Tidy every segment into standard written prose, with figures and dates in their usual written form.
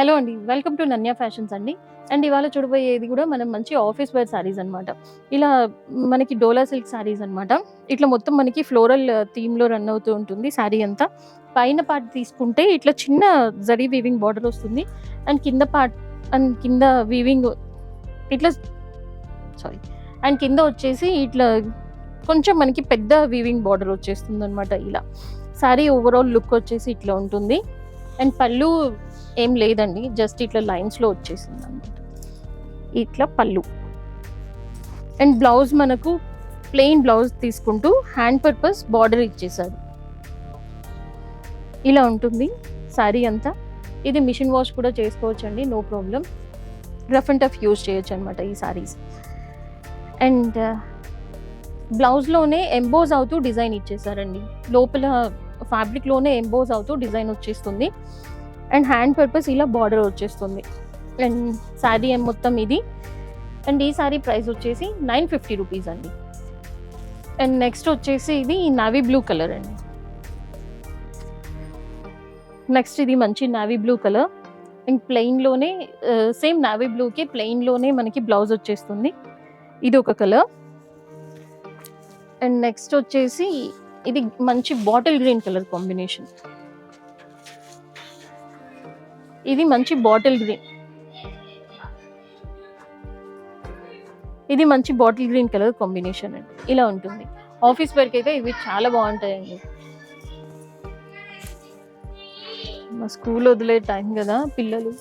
Hello అండి. Welcome to నన్య fashions అండి. And ఇవాళ చూడబోయేది గూడా మనం మంచి ఆఫీస్ వేర్ శారీస్ అనమాట. ఇలా మనకి డోలా సిల్క్ శారీస్ అనమాట. ఇట్లా మొత్తం మనకి ఫ్లోరల్ థీమ్‌లో రన్ అవుతూ ఉంటుంది శారీ అంతా. పైన పార్ట్ తీసుకుంటే ఇట్లా చిన్న జరీ వీవింగ్ బార్డర్ వస్తుంది. కింద వీవింగ్ ఇట్లా సారీ అండ్ కింద వచ్చేసి ఇట్లా కొంచెం మనకి పెద్ద వీవింగ్ బార్డర్ వచ్చేస్తుందనమాట ఇలా. శారీ ఓవరాల్ లుక్ వచ్చేసి ఇట్లా ఉంటుంది. అండ్ పళ్ళు ఏం లేదండి, జస్ట్ ఇట్లా లైన్స్‌లో వచ్చేసింది అనమాట. ఇట్లా పళ్ళు. అండ్ బ్లౌజ్ మనకు ప్లెయిన్ బ్లౌజ్ తీసుకుంటూ హ్యాండ్ పర్పస్ బార్డర్ ఇచ్చేసారు. ఇలా ఉంటుంది శారీ అంతా. ఇది మిషన్ వాష్ కూడా చేసుకోవచ్చండి, no problem. Rough and tough use చేయొచ్చు అనమాట ఈ శారీస్. అండ్ బ్లౌజ్లోనే ఎంబోజ్ అవుతూ డిజైన్ ఇచ్చేసారండి. లోపల ఫ్యాబ్రిక్లోనే ఎంబోజ్ అవుతూ డిజైన్ వచ్చేస్తుంది. అండ్ హ్యాండ్ పర్పస్ ఇలా బార్డర్ వచ్చేస్తుంది. అండ్ శారీ మొత్తం ఇది. అండ్ ఈ శారీ ప్రైస్ వచ్చేసి 950 రూపీస్ అండి. అండ్ నెక్స్ట్ వచ్చేసి ఇది నావీ బ్లూ కలర్ అండి. నెక్స్ట్ ఇది మంచి నావీ బ్లూ కలర్. అండ్ ప్లెయిన్లోనే సేమ్ నావీ బ్లూకి ప్లెయిన్లోనే మనకి బ్లౌజ్ వచ్చేస్తుంది. ఇది ఒక కలర్. అండ్ నెక్స్ట్ వచ్చేసి ఇది మంచి బాటిల్ గ్రీన్ కలర్ కాంబినేషన్. ఇది మంచి బాటిల్ గ్రీన్. ఇది మంచి బాటిల్ గ్రీన్ కలర్ కాంబినేషన్ అండి. ఇలా ఉంటుంది. ఆఫీస్ వేర్కి అయితే ఇవి చాలా బాగుంటాయండి. మా స్కూల్ వదిలే టైం కదా పిల్లలు.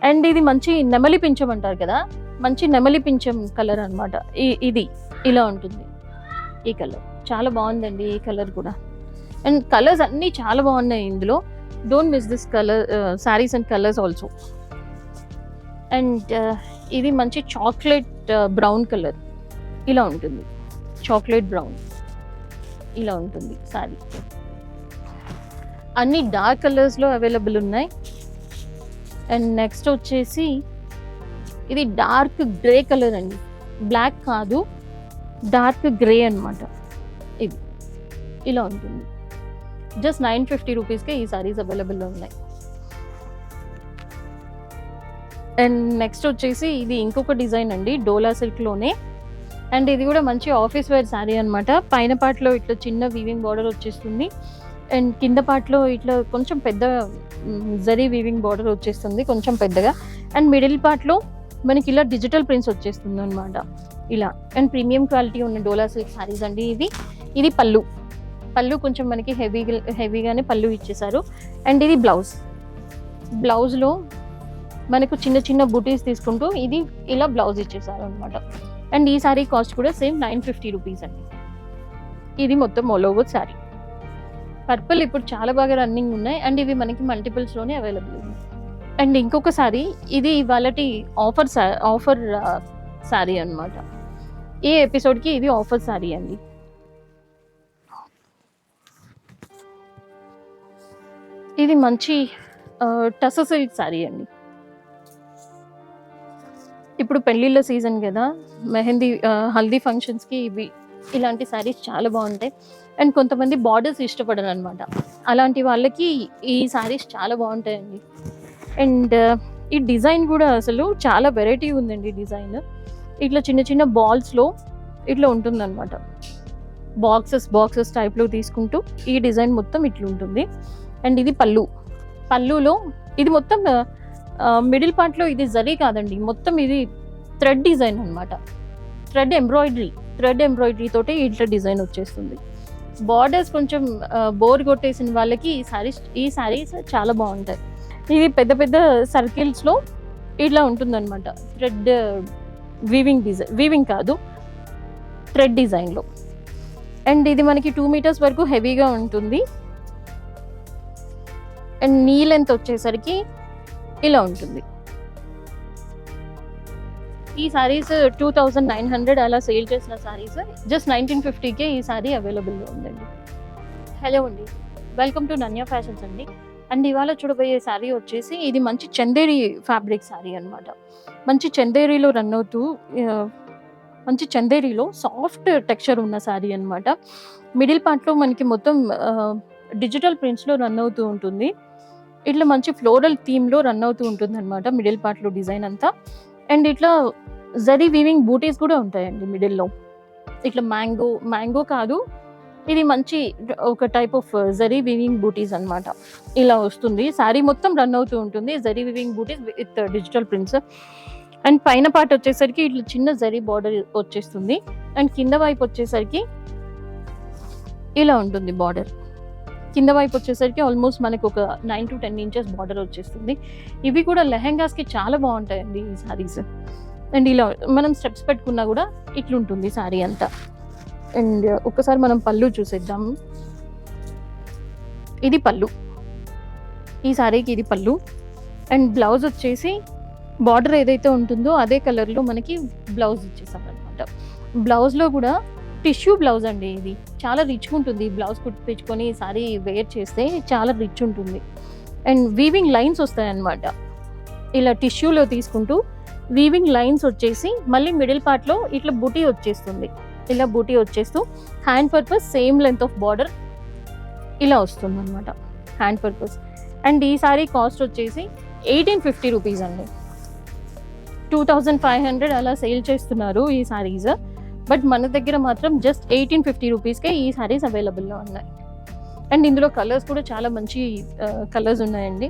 అండ్ ఇది మంచి నెమలి పింఛం అంటారు కదా, మంచి నెమలి పింఛం కలర్ అనమాట. ఇది ఇలా ఉంటుంది. ఈ కలర్ చాలా బాగుందండి. ఈ కలర్ కూడా. అండ్ కలర్స్ అన్నీ చాలా బాగున్నాయి ఇందులో. Don't miss this colour saris and colours also. And ఇది మంచి చాక్లెట్ బ్రౌన్ కలర్. ఇలా ఉంటుంది. చాక్లెట్ బ్రౌన్ ఇలా ఉంటుంది శారీ. అన్ని డార్క్ కలర్స్లో అవైలబుల్ ఉన్నాయి. అండ్ నెక్స్ట్ వచ్చేసి ఇది డార్క్ గ్రే కలర్ అండి. బ్లాక్ కాదు, డార్క్ గ్రే అనమాట. ఇది ఇలా ఉంటుంది. జస్ట్ 950 రూపీస్కే ఈ సారీస్ అవైలబుల్లో ఉన్నాయి. అండ్ నెక్స్ట్ వచ్చేసి ఇది ఇంకొక డిజైన్ అండి, డోలా సిల్క్లోనే. అండ్ ఇది కూడా మంచి ఆఫీస్ వేర్ శారీ అనమాట. పైన పార్ట్లో ఇట్లా చిన్న వీవింగ్ బార్డర్ వచ్చేస్తుంది. అండ్ కింద పార్ట్లో ఇట్లా కొంచెం పెద్ద జరీ వీవింగ్ బార్డర్ వచ్చేస్తుంది, కొంచెం పెద్దగా. అండ్ మిడిల్ పార్ట్లో మనకి ఇలా డిజిటల్ ప్రింట్స్ వచ్చేస్తుంది అనమాట ఇలా. అండ్ ప్రీమియం క్వాలిటీ ఉన్న డోలా సిల్క్ శారీస్ అండి ఇవి. ఇది పళ్ళు. పళ్ళు కొంచెం మనకి హెవీగానే పళ్ళు ఇచ్చేసారు. అండ్ ఇది బ్లౌజ్లో మనకు చిన్న చిన్న బూటీస్ తీసుకుంటూ ఇది ఇలా బ్లౌజ్ ఇచ్చేసారు అనమాట. అండ్ ఈ శారీ కాస్ట్ కూడా సేమ్ 950 రూపీస్ అండి. ఇది మొత్తం ఆల్ ఓవర్ శారీ. పర్పుల్ ఇప్పుడు చాలా బాగా రన్నింగ్ ఉన్నాయి. అండ్ ఇవి మనకి మల్టిపుల్స్లోనే అవైలబుల్ ఉన్నాయి. అండ్ ఇంకొక శారీ, ఇది ఇవాళటి ఆఫర్ శారీ అనమాట. ఈ ఎపిసోడ్కి ఇది ఆఫర్ శారీ అండి. ఇది మంచి టసర్ సిల్క్ శారీ అండి. ఇప్పుడు పెళ్ళిళ్ళ సీజన్ కదా, మెహందీ హల్దీ ఫంక్షన్స్కి ఇలాంటి శారీస్ చాలా బాగుంటాయి. అండ్ కొంతమంది బార్డర్స్ ఇష్టపడరు అనమాట, అలాంటి వాళ్ళకి ఈ శారీస్ చాలా బాగుంటాయండి. అండ్ ఈ డిజైన్ కూడా అసలు చాలా వెరైటీ ఉందండి. డిజైన్ ఇట్లా చిన్న చిన్న బాల్స్లో ఇట్లా ఉంటుందన్నమాట. బాక్సెస్ టైప్లో తీసుకుంటూ ఈ డిజైన్ మొత్తం ఇట్లా ఉంటుంది. అండ్ ఇది పళ్ళులో ఇది మొత్తం మిడిల్ పార్ట్లో ఇది జరీ కాదండి, మొత్తం ఇది థ్రెడ్ డిజైన్ అనమాట. థ్రెడ్ ఎంబ్రాయిడరీ తోటి ఇట్లా డిజైన్ వచ్చేస్తుంది. బార్డర్స్ కొంచెం బోర్ కొట్టేసిన వాళ్ళకి ఈ శారీస్ చాలా బాగుంటాయి. ఇది పెద్ద పెద్ద సర్కిల్స్లో ఇట్లా ఉంటుందన్నమాట. థ్రెడ్ వీవింగ్ కాదు, థ్రెడ్ డిజైన్లో. అండ్ ఇది మనకి 2 మీటర్స్ వరకు హెవీగా ఉంటుంది. అండ్ నీ లెంత్ వచ్చేసరికి ఇలా ఉంటుంది. ఈ శారీస్ 2900 అలా సేల్ చేసిన శారీస్ జస్ట్ 1950కే ఈ శారీ అవైలబుల్లో ఉందండి. హలో అండి, వెల్కమ్ టు నన్య ఫ్యాషన్స్ అండి. అండ్ ఇవాళ చూడబోయే శారీ వచ్చేసి ఇది మంచి చందేరి ఫ్యాబ్రిక్ శారీ అనమాట. మంచి చందేరిలో రన్ అవుతూ మంచి చందేరిలో సాఫ్ట్ టెక్స్చర్ ఉన్న శారీ అనమాట. మిడిల్ పార్ట్లో మనకి మొత్తం డిజిటల్ ప్రింట్స్లో రన్ అవుతూ ఉంటుంది. ఇట్లా మంచి ఫ్లోరల్ థీమ్లో రన్ అవుతూ ఉంటుంది అనమాట మిడిల్ పార్ట్లో డిజైన్ అంతా. అండ్ ఇట్లా జరీ వీవింగ్ బూటీస్ కూడా ఉంటాయండి మిడిల్లో. ఇట్లా మ్యాంగో కాదు, ఇది మంచి ఒక type of zari weaving butis అన్నమాట. ఇలా వస్తుంది, శారీ మొత్తం రన్ అవుతూ ఉంటుంది zari weaving butis with digital prints. And పైన పార్ట్ వచ్చేసరికి ఇట్లా చిన్న జరీ బార్డర్ వచ్చేస్తుంది. అండ్ కింద వైపు వచ్చేసరికి ఇలా ఉంటుంది బార్డర్. కింద వైపు వచ్చేసరికి ఆల్మోస్ట్ మనకు ఒక 9 to 10 ఇంచెస్ బార్డర్ వచ్చేస్తుంది. ఇవి కూడా లెహెంగాస్కి చాలా బాగుంటాయండి ఈ శారీస్. అండ్ ఇలా మనం స్టెప్స్ పెట్టుకున్నా కూడా ఇట్లుంటుంది శారీ అంతా. అండ్ ఒకసారి మనం పళ్ళు చూసేద్దాం. ఇది పళ్ళు, ఈ శారీకి ఇది పళ్ళు. అండ్ బ్లౌజ్ వచ్చేసి బార్డర్ ఏదైతే ఉంటుందో అదే కలర్లో మనకి బ్లౌజ్ ఇచ్చేసామన్నమాట. బ్లౌజ్లో కూడా టిష్యూ బ్లౌజ్ అండి, ఇది చాలా రిచ్గా ఉంటుంది. బ్లౌజ్ కుట్టించుకొని శారీ వేర్ చేస్తే చాలా రిచ్ ఉంటుంది. అండ్ వీవింగ్ లైన్స్ వస్తాయన్నమాట. ఇలా టిష్యూలో తీసుకుంటూ వీవింగ్ లైన్స్ వచ్చేసి మళ్ళీ మిడిల్ పార్ట్లో ఇట్లా బూటీ వచ్చేస్తుంది. ఇలా బూటీ వచ్చేస్తూ hand purpose same length of border ఇలా వస్తుంది అనమాట హ్యాండ్ పర్పస్. అండ్ ఈ సారీ కాస్ట్ వచ్చేసి 1850 రూపీస్ అండి. 2500 అలా సేల్ చేస్తున్నారు ఈ సారీస్. బట్ మన దగ్గర మాత్రం జస్ట్ 1850 రూపీస్కే ఈ సారీస్ అవైలబుల్లో ఉన్నాయి. అండ్ ఇందులో కలర్స్ కూడా చాలా మంచి కలర్స్ ఉన్నాయండి.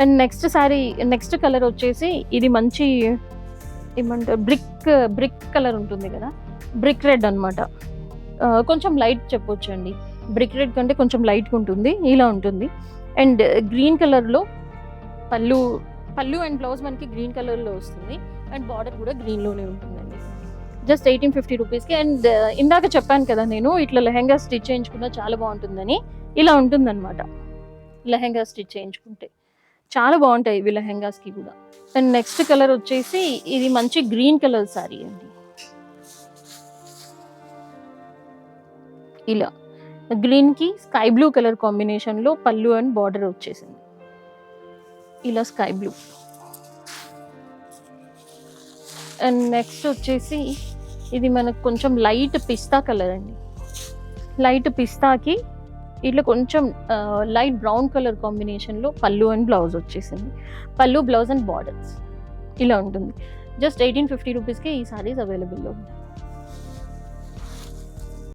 అండ్ నెక్స్ట్ కలర్ వచ్చేసి ఇది మంచి ఏమంటారు బ్రిక్ కలర్ ఉంటుంది కదా, బ్రిక్ రెడ్ అనమాట. కొంచెం లైట్ చెప్పొచ్చు అండి, బ్రిక్ రెడ్ కంటే కొంచెం లైట్గా ఉంటుంది. ఇలా ఉంటుంది. అండ్ గ్రీన్ కలర్లో పళ్ళు అండ్ బ్లౌజ్ మనకి గ్రీన్ కలర్లో వస్తుంది. అండ్ బార్డర్ కూడా గ్రీన్లోనే ఉంటుందండి. జస్ట్ 1850 రూపీస్కి. అండ్ ఇందాక చెప్పాను కదా నేను ఇట్లా లెహెంగా స్టిచ్ చేయించుకున్నా చాలా బాగుంటుందని. ఇలా ఉంటుందన్నమాట లెహెంగా స్టిచ్ చేయించుకుంటే. చాలా బాగుంటాయి ఇవి లెహెంగాస్కి కూడా. అండ్ నెక్స్ట్ కలర్ వచ్చేసి ఇది మంచి గ్రీన్ కలర్ శారీ అండి. ఇలా గ్రీన్కి స్కై బ్లూ కలర్ కాంబినేషన్లో పళ్ళు అండ్ బార్డర్ వచ్చేసింది. ఇలా స్కై బ్లూ. అండ్ నెక్స్ట్ వచ్చేసి ఇది మనకు కొంచెం లైట్ పిస్తా కలర్ అండి. లైట్ పిస్తాకి ఇట్లా కొంచెం లైట్ బ్రౌన్ కలర్ కాంబినేషన్లో పళ్ళు అండ్ బ్లౌజ్ వచ్చేసింది. పళ్ళు, బ్లౌజ్ అండ్ బార్డర్స్ ఇలా ఉంటుంది. జస్ట్ 1850 రూపీస్కి ఈ సారీస్ అవైలబుల్లో ఉంటాయి.